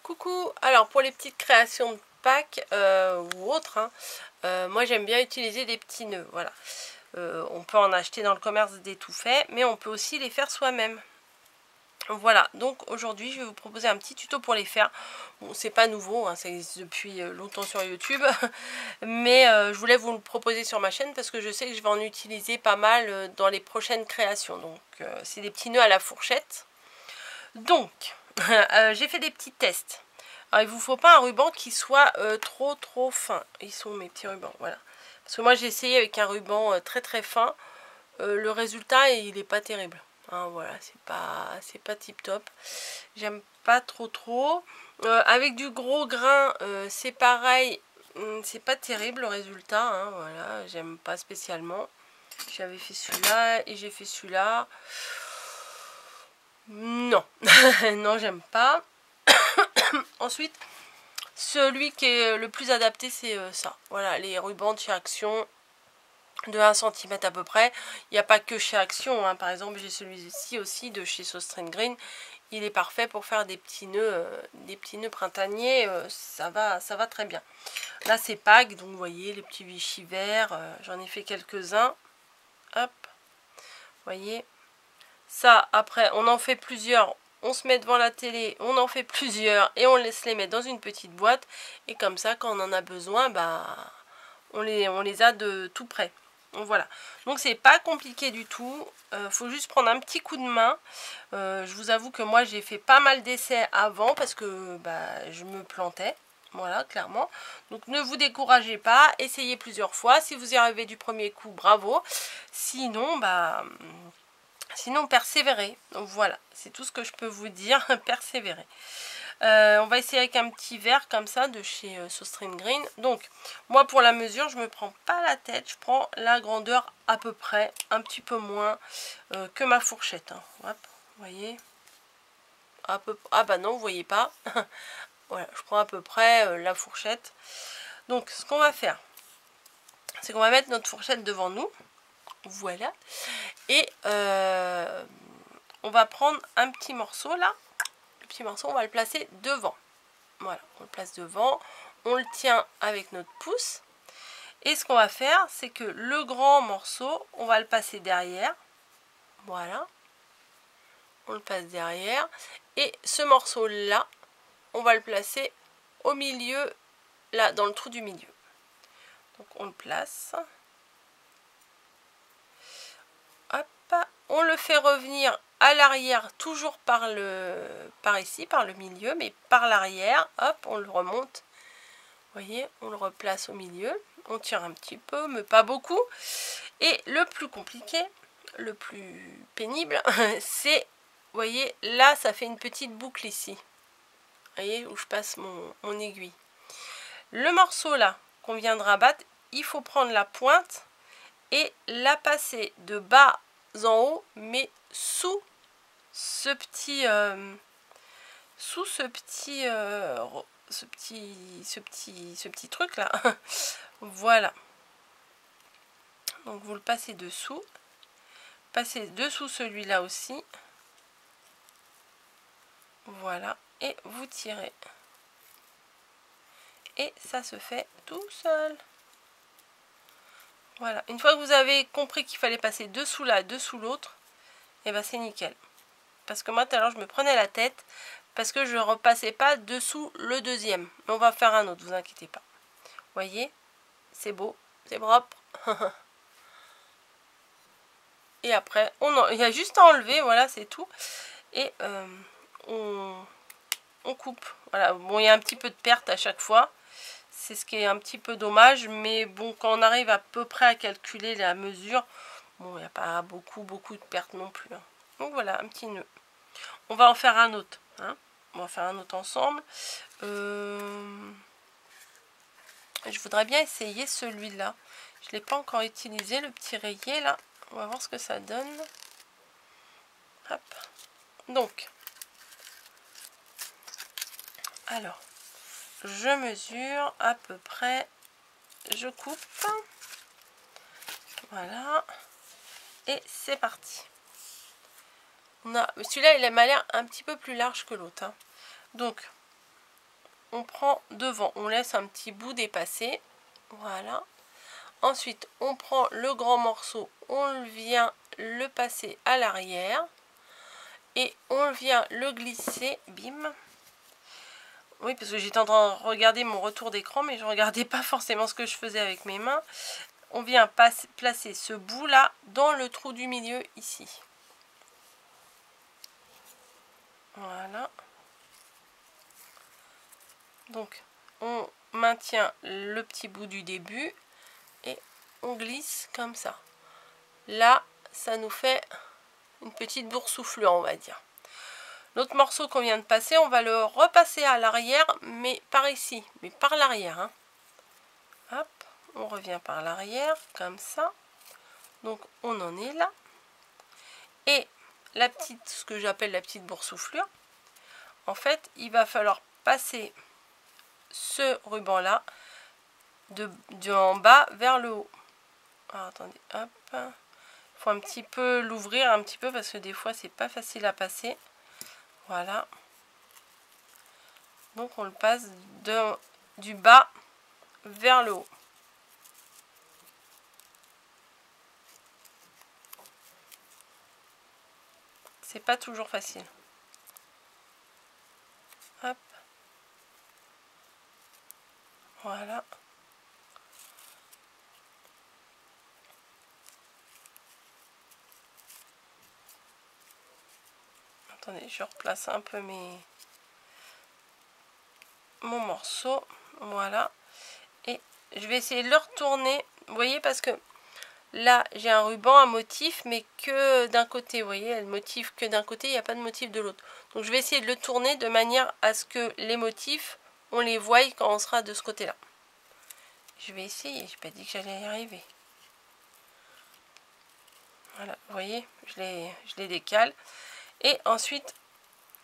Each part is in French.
Coucou, alors pour les petites créations de Pâques ou autres, moi j'aime bien utiliser des petits nœuds, voilà. On peut en acheter dans le commerce des tout faits, mais on peut aussi les faire soi-même. Voilà, donc aujourd'hui je vais vous proposer un petit tuto pour les faire. Bon, c'est pas nouveau, hein, ça existe depuis longtemps sur YouTube, mais je voulais vous le proposer sur ma chaîne parce que je sais que je vais en utiliser pas mal dans les prochaines créations. Donc c'est des petits nœuds à la fourchette. Donc, j'ai fait des petits tests. Alors, il vous faut pas un ruban qui soit trop fin. Ils sont mes petits rubans, voilà. Parce que moi, j'ai essayé avec un ruban très fin. Le résultat, il est pas terrible. Hein, voilà, c'est pas tip top. J'aime pas trop. Avec du gros grain, c'est pareil. C'est pas terrible le résultat. Hein, voilà, j'aime pas spécialement. J'avais fait celui-là et j'ai fait celui-là. Non, non, j'aime pas. Ensuite, celui qui est le plus adapté, c'est ça. Voilà, les rubans de chez Action de 1 cm à peu près. Il n'y a pas que chez Action, hein. Par exemple, j'ai celui-ci aussi de chez So String Green. Il est parfait pour faire des petits nœuds printaniers. Ça va très bien. Là, c'est Pâques, donc vous voyez les petits Vichy verts. J'en ai fait quelques-uns. Hop, vous voyez. Ça, après, on en fait plusieurs. On se met devant la télé, on en fait plusieurs et on laisse les mettre dans une petite boîte. Et comme ça, quand on en a besoin, bah, on les a de tout près. Donc voilà. Donc c'est pas compliqué du tout. Faut juste prendre un petit coup de main. Je vous avoue que moi, j'ai fait pas mal d'essais avant parce que bah, je me plantais. Voilà, clairement. Donc ne vous découragez pas. Essayez plusieurs fois. Si vous y arrivez du premier coup, bravo. Sinon, bah... Sinon, persévérer. Donc voilà, c'est tout ce que je peux vous dire. Persévérer. On va essayer avec un petit verre comme ça de chez So String Green. Donc, moi pour la mesure, je me prends pas la tête. Je prends la grandeur à peu près, un petit peu moins que ma fourchette. Hein. Hop, vous voyez. Ah bah non, vous voyez pas. Voilà, je prends à peu près la fourchette. Donc, ce qu'on va faire, c'est qu'on va mettre notre fourchette devant nous. Voilà. Et on va prendre un petit morceau là. Le petit morceau, on va le placer devant. Voilà, on le place devant. On le tient avec notre pouce. Et ce qu'on va faire, c'est que le grand morceau, on va le passer derrière. Voilà. On le passe derrière. Et ce morceau-là, on va le placer au milieu, là, dans le trou du milieu. Donc on le place. On le fait revenir à l'arrière, toujours par ici, par le milieu, mais par l'arrière. Hop, on le remonte. Vous voyez, on le replace au milieu. On tire un petit peu, mais pas beaucoup. Et le plus compliqué, le plus pénible, c'est, vous voyez, là, ça fait une petite boucle ici. Vous voyez, où je passe mon aiguille. Le morceau là, qu'on vient de rabattre, il faut prendre la pointe et la passer de bas en haut, mais sous ce petit truc là. Voilà. Donc vous le passez dessous. Passez dessous celui-là aussi. Voilà. Et vous tirez. Et ça se fait tout seul. Voilà. Une fois que vous avez compris qu'il fallait passer dessous là, dessous l'autre, et ben c'est nickel. Parce que moi tout à l'heure je me prenais la tête parce que je ne repassais pas dessous le deuxième. Mais on va faire un autre, vous inquiétez pas. Vous voyez, c'est beau, c'est propre. Et après, il y a juste à enlever, voilà, c'est tout. Et on coupe. Voilà, bon, il y a un petit peu de perte à chaque fois. C'est ce qui est un petit peu dommage. Mais bon, quand on arrive à peu près à calculer la mesure, bon, il n'y a pas beaucoup de perte non plus. Hein. Donc voilà, un petit nœud. On va en faire un autre. Hein. On va faire un autre ensemble. Je voudrais bien essayer celui-là. Je ne l'ai pas encore utilisé, le petit rayé là. On va voir ce que ça donne. Hop. Donc, alors, je mesure à peu près. Je coupe. Voilà. Et c'est parti. Celui-là, il m'a l'air un petit peu plus large que l'autre. Hein. Donc, on prend devant, on laisse un petit bout dépasser, voilà. Ensuite on prend le grand morceau, on vient le passer à l'arrière et on vient le glisser, bim. Oui, parce que j'étais en train de regarder mon retour d'écran, mais je ne regardais pas forcément ce que je faisais avec mes mains. On vient placer ce bout là dans le trou du milieu ici. Voilà. Donc on maintient le petit bout du début et on glisse comme ça. Là, ça nous fait une petite boursouflure, on va dire. L'autre morceau qu'on vient de passer, on va le repasser à l'arrière, mais par ici, mais par l'arrière. Hein. Hop, on revient par l'arrière, comme ça. Donc on en est là. Et la petite, ce que j'appelle la petite boursouflure, en fait, il va falloir passer ce ruban là de en bas vers le haut. Alors, attendez, hop, il faut un petit peu l'ouvrir un petit peu parce que des fois c'est pas facile à passer. Voilà, donc on le passe du bas vers le haut. C'est pas toujours facile. Hop, voilà. Attendez, je replace un peu mon morceau. Voilà. Et je vais essayer de le retourner. Vous voyez, parce que là, j'ai un ruban, un motif, mais que d'un côté. Vous voyez, le motif que d'un côté, il n'y a pas de motif de l'autre. Donc, je vais essayer de le tourner de manière à ce que les motifs, on les voie quand on sera de ce côté-là. Je vais essayer. Je n'ai pas dit que j'allais y arriver. Voilà, vous voyez, je les décale. Et ensuite,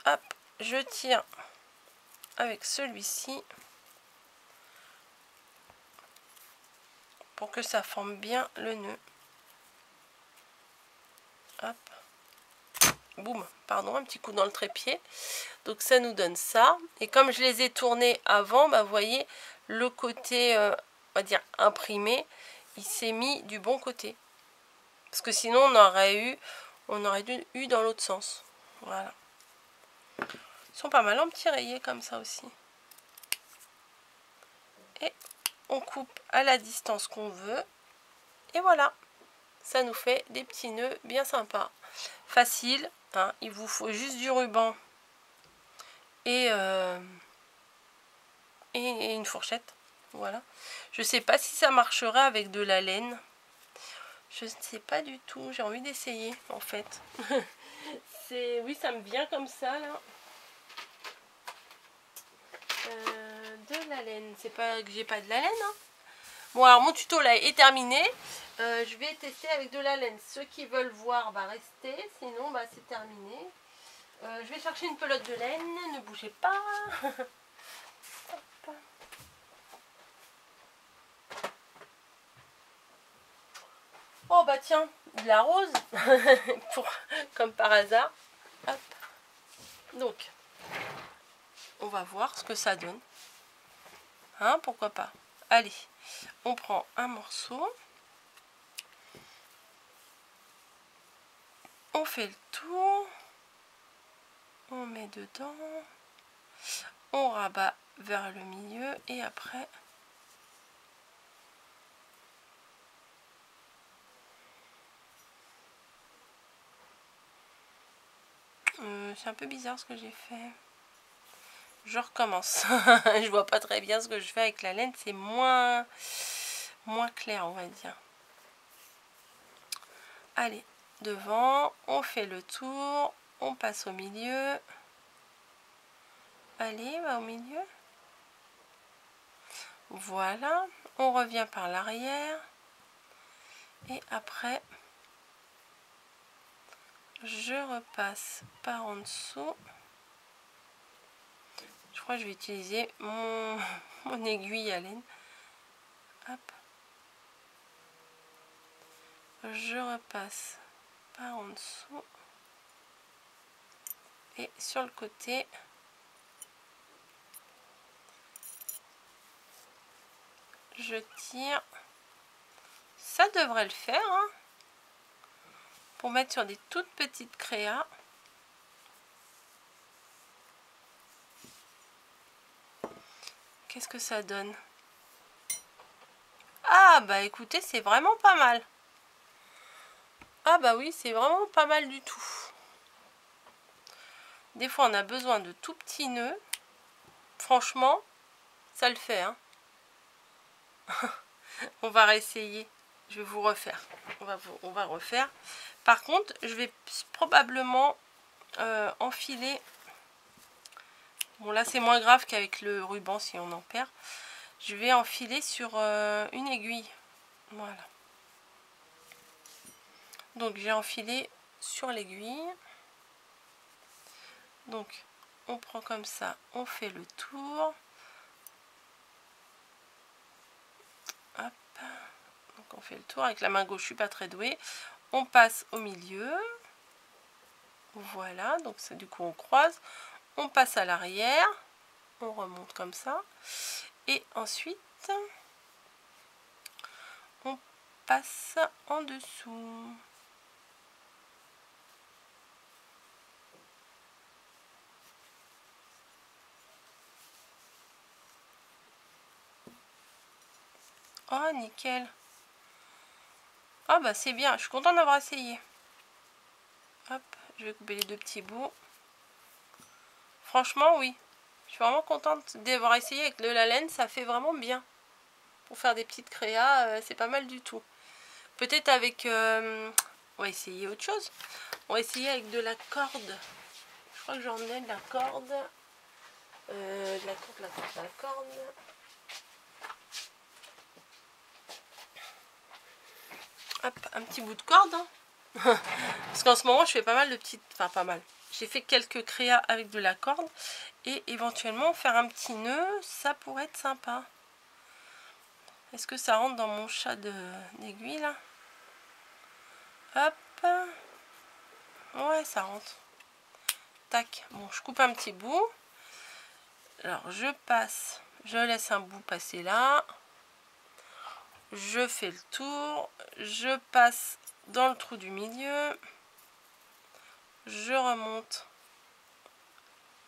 hop, je tire avec celui-ci pour que ça forme bien le nœud. Hop. Boum, pardon, un petit coup dans le trépied. Donc ça nous donne ça. Et comme je les ai tournés avant, bah, vous voyez, le côté, on va dire, imprimé, il s'est mis du bon côté. Parce que sinon, on aurait eu dans l'autre sens. Voilà. Ils sont pas mal en petits rayés comme ça aussi. Et on coupe à la distance qu'on veut. Et voilà. Ça nous fait des petits nœuds bien sympas. Facile. Hein, il vous faut juste du ruban et une fourchette. Voilà. Je sais pas si ça marcherait avec de la laine. Je ne sais pas du tout. J'ai envie d'essayer en fait. Oui, ça me vient comme ça là. De la laine. C'est pas que j'ai pas de la laine. Hein. Bon, alors mon tuto là est terminé. Je vais tester avec de la laine. Ceux qui veulent voir, bah restez. Sinon, bah c'est terminé. Je vais chercher une pelote de laine. Ne bougez pas. Hop. Oh bah tiens, de la rose. Comme par hasard. Hop. Donc, on va voir ce que ça donne. Hein, pourquoi pas. Allez, on prend un morceau. On fait le tour. On met dedans. On rabat vers le milieu et après... c'est un peu bizarre ce que j'ai fait. Je recommence. Je vois pas très bien ce que je fais avec la laine. C'est moins clair, on va dire. Allez, devant. On fait le tour. On passe au milieu. Allez, va au milieu. Voilà. On revient par l'arrière. Et après, je repasse par en dessous. Je crois que je vais utiliser mon aiguille à laine. Hop. Je repasse par en dessous. Et sur le côté, je tire. Ça devrait le faire, hein, pour mettre sur des toutes petites créas. Qu'est-ce que ça donne? Ah bah écoutez, c'est vraiment pas mal. Ah bah oui, c'est vraiment pas mal du tout. Des fois on a besoin de tout petits nœuds. Franchement, ça le fait, hein. On va réessayer. Je vais vous refaire. On va refaire. Par contre, je vais probablement enfiler. Bon là c'est moins grave qu'avec le ruban si on en perd. Je vais enfiler sur une aiguille. Voilà. Donc j'ai enfilé sur l'aiguille. Donc on prend comme ça, on fait le tour. Hop. Donc on fait le tour avec la main gauche, je suis pas très douée. On passe au milieu. Voilà, donc c'est du coup on croise. On passe à l'arrière. On remonte comme ça. Et ensuite, on passe en dessous. Oh, nickel. Ah bah c'est bien, je suis contente d'avoir essayé. Hop, je vais couper les deux petits bouts. Franchement, oui. Je suis vraiment contente d'avoir essayé avec de la laine, ça fait vraiment bien. Pour faire des petites créas, c'est pas mal du tout. Peut-être avec... on va essayer autre chose. On va essayer avec de la corde. Je crois que j'en ai de la corde. La corde. Hop, un petit bout de corde. Hein. Parce qu'en ce moment, je fais pas mal de petites... Enfin, pas mal. J'ai fait quelques créas avec de la corde. Et éventuellement, faire un petit nœud, ça pourrait être sympa. Est-ce que ça rentre dans mon chat d'aiguille, là? Hop. Ouais, ça rentre. Tac. Bon, je coupe un petit bout. Alors, je passe. Je laisse un bout passer là. Je fais le tour. Je passe dans le trou du milieu. Je remonte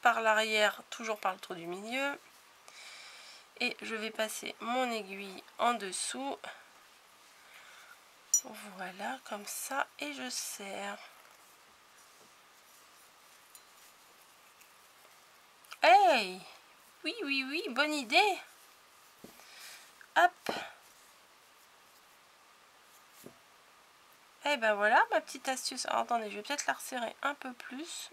par l'arrière, toujours par le trou du milieu. Et je vais passer mon aiguille en dessous. Voilà, comme ça. Et je serre. Hey! Oui, oui, oui, bonne idée. Hop. Et ben voilà, ma petite astuce. Alors, attendez, je vais peut-être la resserrer un peu plus.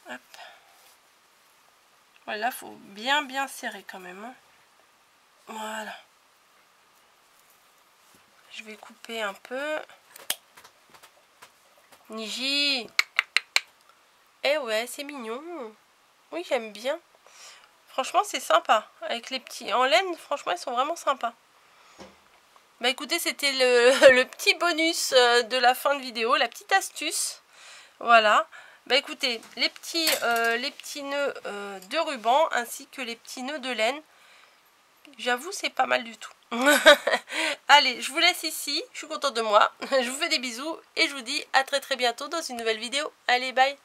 Hop. Voilà, il faut bien serrer quand même. Hein. Voilà. Je vais couper un peu. Niji. Eh ouais, c'est mignon. Oui, j'aime bien. Franchement, c'est sympa. Avec les petits en laine, franchement, ils sont vraiment sympas. Bah écoutez, c'était le petit bonus de la fin de vidéo, la petite astuce. Voilà. Bah écoutez, les petits nœuds de ruban ainsi que les petits nœuds de laine. J'avoue, c'est pas mal du tout. Allez, je vous laisse ici. Je suis contente de moi. Je vous fais des bisous et je vous dis à très bientôt dans une nouvelle vidéo. Allez, bye!